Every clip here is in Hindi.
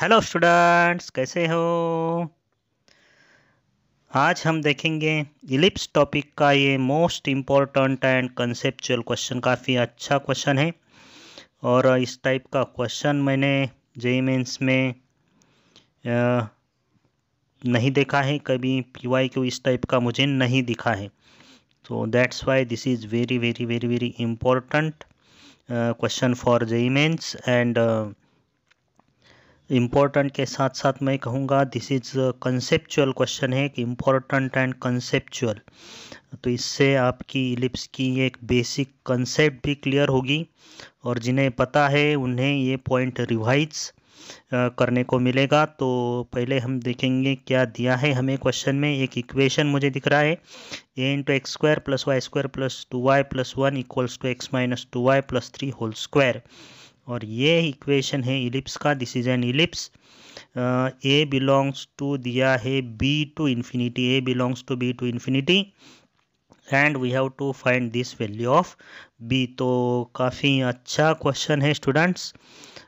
हेलो स्टूडेंट्स, कैसे हो। आज हम देखेंगे इलिप्स टॉपिक का ये most important and conceptual question. काफ़ी अच्छा क्वेश्चन है और इस टाइप का क्वेश्चन मैंने जेईई मेंस में नहीं देखा है कभी। पीवाईक्यू इस टाइप का मुझे नहीं दिखा है, तो that's why this is very very very very important question for JEE mains. And important के साथ साथ मैं कहूँगा दिस इज कंसेप्चुअल क्वेश्चन है कि इम्पोर्टेंट एंड कंसेप्चुअल। तो इससे आपकी इलिप्स की एक बेसिक कंसेप्ट भी क्लियर होगी और जिन्हें पता है उन्हें ये पॉइंट रिवाइज करने को मिलेगा। तो पहले हम देखेंगे क्या दिया है हमें क्वेश्चन में। एक इक्वेशन मुझे दिख रहा है, a into x square plus Y square plus 2y plus 1 equals to x minus 2y plus 3 whole square. और ये इक्वेशन है इलिप्स का। This is an ellipse. A belongs to दिया है b to infinity, a belongs to b to infinity and we have to find this value of b. तो काफ़ी अच्छा क्वेश्चन है स्टूडेंट्स।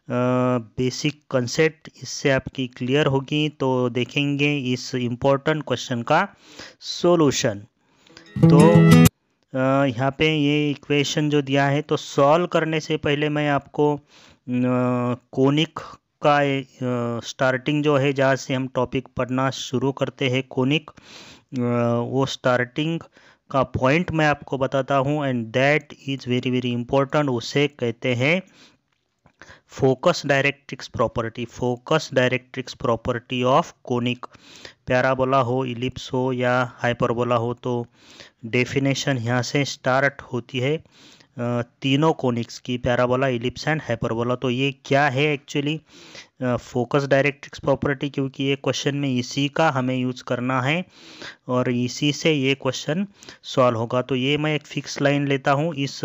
बेसिक कंसेप्ट इससे आपकी क्लियर होगी। तो देखेंगे इस इम्पोर्टेंट क्वेश्चन का सॉल्यूशन। तो यहाँ पे ये इक्वेशन जो दिया है, तो सॉल्व करने से पहले मैं आपको कोनिक का स्टार्टिंग जो है, जहाँ से हम टॉपिक पढ़ना शुरू करते हैं कोनिक, वो स्टार्टिंग का पॉइंट मैं आपको बताता हूँ and that is very very important. उसे कहते हैं focus directrix property. Focus directrix property of conic. Parabola हो, इलिप्स हो या हाइपरबोला हो, तो डेफिनेशन यहाँ से स्टार्ट होती है तीनों कोनिक्स की, पैराबोला, इलिप्स एंड हाइपरबोला। तो ये क्या है एक्चुअली फोकस डायरेक्ट्रिक्स प्रॉपर्टी, क्योंकि ये क्वेश्चन में इसी का हमें यूज करना है और इसी से ये क्वेश्चन सॉल्व होगा। तो ये मैं एक फिक्स लाइन लेता हूँ। इस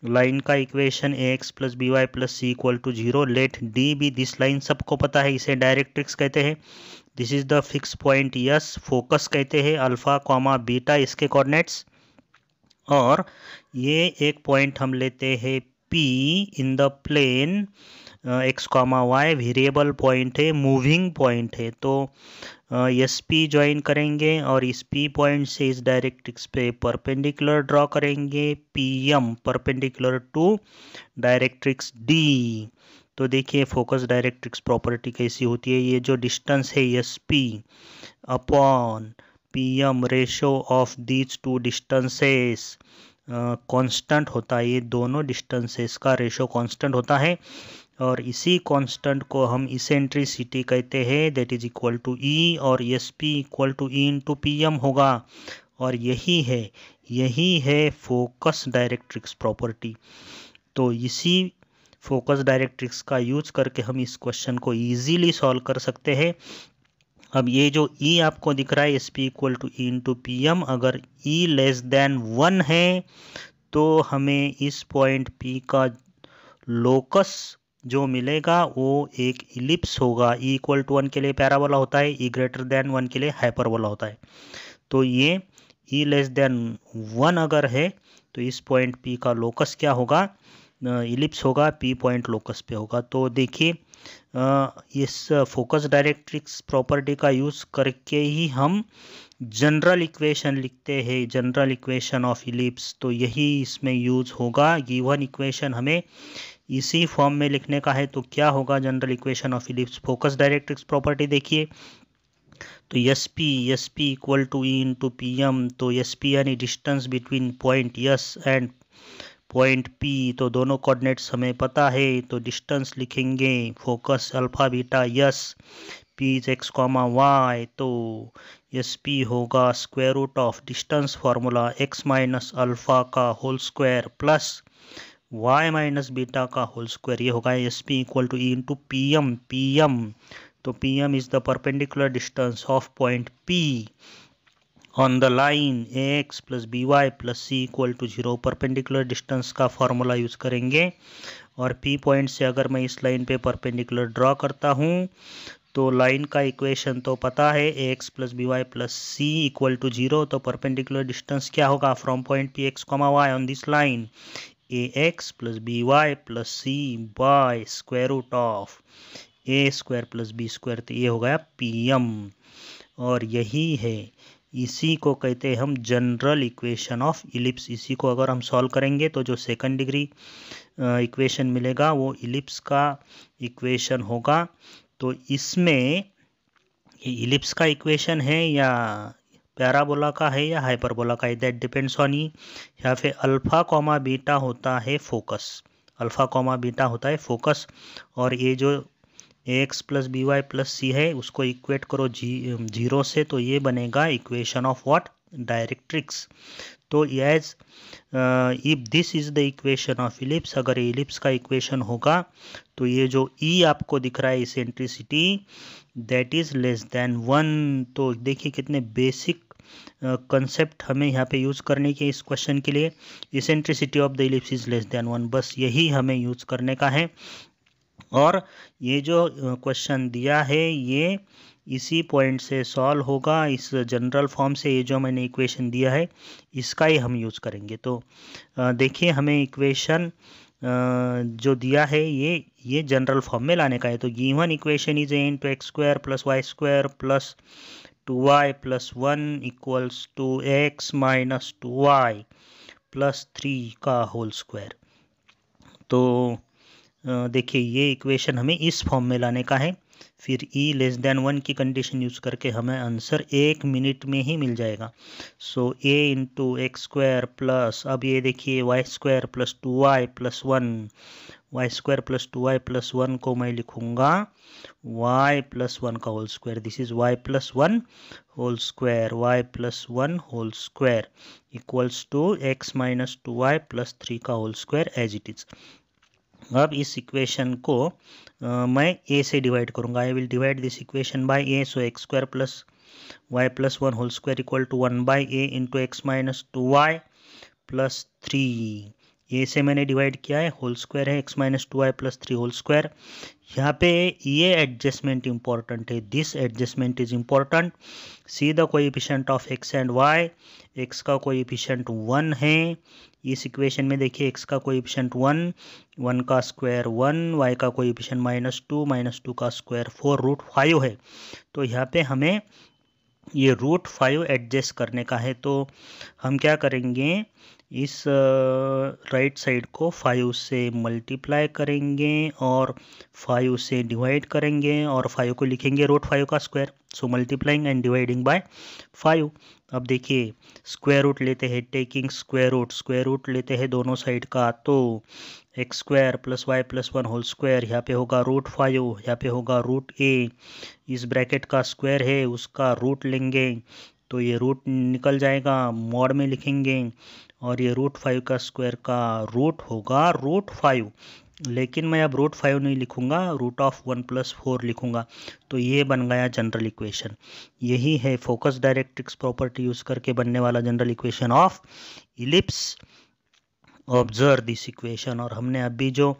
लाइन का equation a x plus B Y plus C equal to 0, let D be this line, सबको पता है इसे डायरेक्ट्रिक्स कहते हैं। This is the fix point, yes focus कहते हैं, अल्फा कॉमा बीटा इसके कोऑर्डिनेट्स। और ये एक पॉइंट हम लेते हैं P in the plane x comma y, variable point है, मूविंग पॉइंट है। तो एस पी ज्वाइन करेंगे और इस P पॉइंट से इस डायरेक्ट्रिक्स पे परपेंडिकुलर ड्रॉ करेंगे, PM perpendicular to directrix D। तो देखिए फोकस डायरेक्ट्रिक्स प्रॉपर्टी कैसी होती है। ये जो डिस्टेंस है S P upon PM, ratio of these two distances constant होता है। ये दोनों डिस्टेंसेस का रेशो कांस्टेंट होता है और इसी कांस्टेंट को हम इसेंट्रिसिटी कहते हैं, that is equal to E, और S P equal to E into PM होगा। और यही है फोकस डायरेक्ट्रिक्स प्रॉपर्टी। तो इसी फोकस डायरेक्ट्रिक्स का यूज करके हम इस क्वेश्चन को इजीली सॉल्व कर सकते हैं। अब ये जो E आपको दिख रहा है S P equal to E into P M, अगर E लेस देन 1 है तो हमें इस पॉइंट P का लोकस जो मिलेगा वो एक इलिप्स होगा। E इक्वल टू 1 के लिए पैराबोला होता है, E ग्रेटर देन 1 के लिए हाइपरबोला होता है। तो ये E लेस देन 1 अगर है तो इस पॉइंट P का लोकस क्या होगा, इलिप्स होगा, P पॉइंट लोकस पे होगा। तो देखिए इस फोकस डायरेक्ट्रिक्स प्रॉपर्टी का यूज़ करके ही हम जनरल इक्वेशन लिखते हैं, जनरल इक्वेशन ऑफ इलिप्स। तो यही इसमें यूज़ होगा। गिवन इक्वेशन हमें इसी फॉर्म में लिखने का है। तो क्या होगा general equation of ellipse focus directrix property, देखिए तो S P equal to E into P M. तो एस पी यानी distance between point S and point P, तो दोनों कोऑर्डिनेट्स हमें पता है, तो डिस्टेंस लिखेंगे focus alpha beta yes, P is x comma y. तो एस पी होगा square root of distance formula x minus alpha का whole square plus y minus beta का होल स्क्वायर। ये होगा S P equal to E into P M. तो P M is the perpendicular distance of point P on the line ax plus B Y plus C equal to 0। Perpendicular distance का फॉर्मूला यूज़ करेंगे और P पॉइंट से अगर मैं इस लाइन पे परपेंडिकुलर ड्रॉ करता हूँ तो लाइन का इक्वेशन तो पता है, ax plus B Y plus C equal to 0। तो परपेंडिकुलर डिस्टेंस क्या होगा from point P x comma Y on this line, ax plus B Y plus C by square root of A square plus B square, तो ये हो गया PM। और यही है, इसी को कहते हैं हम जनरल इक्वेशन ऑफ इलिप्स। इसी को अगर हम सॉल्व करेंगे तो जो सेकंड डिग्री इक्वेशन मिलेगा वो इलिप्स का इक्वेशन होगा। तो इसमें ये इलिप्स का इक्वेशन है या पैराबोला का है या हाइपरबोला का है, दैट डिपेंड्स ऑन ई। यहाँ पे अल्फा कॉमा बीटा होता है फोकस, अल्फा कॉमा बीटा होता है फोकस। और ये जो ax plus B Y plus c है उसको इक्वेट करो जीरो से, तो ये बनेगा इक्वेशन ऑफ व्हाट, डायरेक्ट्रिक्स। तो as if this is the equation of ellipse, अगर इलिप्स का इक्वेशन होगा तो ये जो ई आपको दिख रहा है eccentricity, that is less than 1। तो देखिए कितने बेसिक कंसेप्ट हमें यहाँ पे यूज़ करने के इस क्वेश्चन के लिए। Eccentricity of the ellipse is less than 1, बस यही हमें यूज़ करने का है। और ये जो क्वेश्चन दिया है ये इसी पॉइंट से सॉल्व होगा, इस जनरल फॉर्म से। ये जो मैंने इक्वेशन दिया है इसका ही हम यूज़ करेंगे। तो देखिए हमें इक्वेशन जो दिया है ये जनरल फॉर्म में लाने का है। तो given equation is A into x square plus Y square plus 2y plus 1 equals to x minus 2y plus 3 का होल स्क्वायर। तो देखिए ये इक्वेशन हमें इस फॉर्म में लाने का है। फिर e लेस देन 1 की कंडीशन यूज़ करके हमें आंसर 1 मिनट में ही मिल जाएगा। So a into x square plus, अब ये देखिए Y square plus 2y plus 1, Y square plus 2y plus 1 को मैं लिखूँगा y प्लस 1 का whole square. This is y plus 1 whole square, y plus 1 whole square equals to x minus 2y plus 3 का whole square as it is. अब इस इक्वेशन को मैं a से डिवाइड करूंगा। I will divide this equation by a, so X square plus Y plus 1 whole square equal to 1 by A into X minus 2y plus 3। A से मैंने डिवाइड किया है, होल स्क्वायर है X minus 2y plus 3 whole square. यहाँ पे ये एडजस्टमेंट इंपॉर्टेंट है, this adjustment is important. See the coefficient of X and Y, X का कोएफिशिएंट 1 है इस इक्वेशन में। देखिए एक्स का कोएफिशिएंट 1, 1 का स्क्वायर 1, वाई का कोएफिशिएंट -2 का स्क्वायर 4 रूट 5 है। तो यहाँ पे हमें ये रूट 5 एडजस्ट करने का है। तो हम क्या करेंगे, इस राइट साइड को 5 से मल्टीप्लाई करेंगे और 5 से डिवाइड करेंगे और 5 को लिखेंगे रूट 5 का square. So multiplying and dividing by 5। अब देखिए स्क्वायर रूट लेते हैं, टेकिंग स्क्वायर रूट लेते हैं दोनों साइड का। तो X square plus Y plus 1 whole square, यहाँ पे होगा रूट 5, यहाँ पे होगा रूट a, इस ब्रैकेट का स्क्वायर है उसका रूट लेंगे तो ये रूट निकल जाएगा, मॉड में लिखेंगे और ये रूट 5 का स्क्वायर का रूट होगा रूट 5। लेकिन मैं अब रूट 5 नहीं लिखूंगा, रूट ऑफ 1 प्लस 4 लिखूंगा। तो ये बन गया जनरल इक्वेशन। यही है फोकस डायरेक्ट्रिक्स प्रॉपर्टी यूज करके बनने वाला general equation of ellipse. Observe this equation. और हमने अभी जो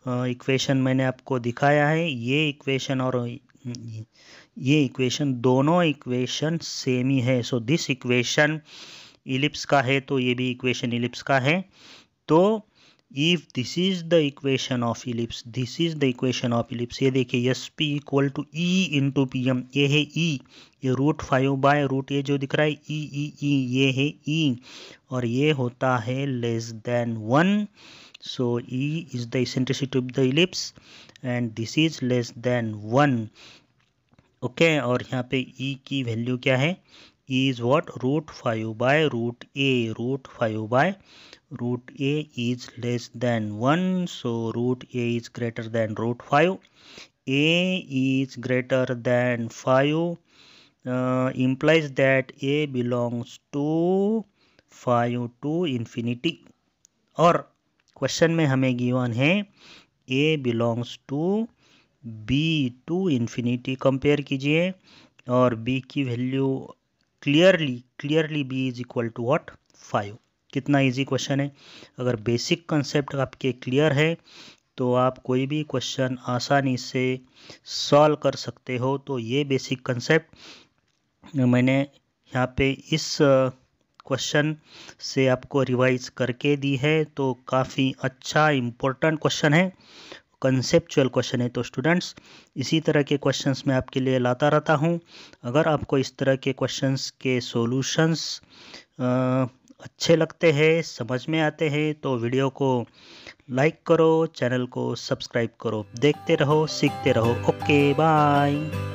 इक्वेशन मैंने आपको दिखाया है ये इक्वेशन और ये इक्वेशन, दोनों इक्वेशन सेम ही है। सो दिस इक्वेशन इलिप्स का है तो ये भी इक्वेशन इलिप्स का है। तो if this is the equation of ellipse, this is the equation of ellipse, ये देखिए S P equal to E into P M, ये है ई, ये रूट 5 बाय रूट ये जो दिख रहा है ई, ये है ई और ये होता है less than 1। So E is the eccentricity of the ellipse and this is less than 1। Okay, और यहाँ पे ई की वैल्यू क्या है, E is what, root 5 by root A, root 5 by root a is less than 1, so root a is greater than root 5. A is greater than 5 implies that a belongs to 5 to infinity। और क्वेश्चन में हमें गिवन है a belongs to b to infinity। Compare कीजिए और b की value clearly b is equal to what, 5। कितना इजी क्वेश्चन है। अगर बेसिक कंसेप्ट आपके क्लियर है तो आप कोई भी क्वेश्चन आसानी से सॉल्व कर सकते हो। तो ये बेसिक कंसेप्ट मैंने यहाँ पे इस क्वेश्चन से आपको रिवाइज करके दी है। तो काफ़ी अच्छा इम्पोर्टेंट क्वेश्चन है, कंसेप्चुअल क्वेश्चन है। तो स्टूडेंट्स, इसी तरह के क्वेश्चंस मैं आपके लिए लाता रहता हूँ। अगर आपको इस तरह के क्वेश्चंस के सॉल्यूशंस अच्छे लगते हैं, समझ में आते हैं, तो वीडियो को लाइक करो, चैनल को सब्सक्राइब करो। देखते रहो, सीखते रहो। Okay, bye.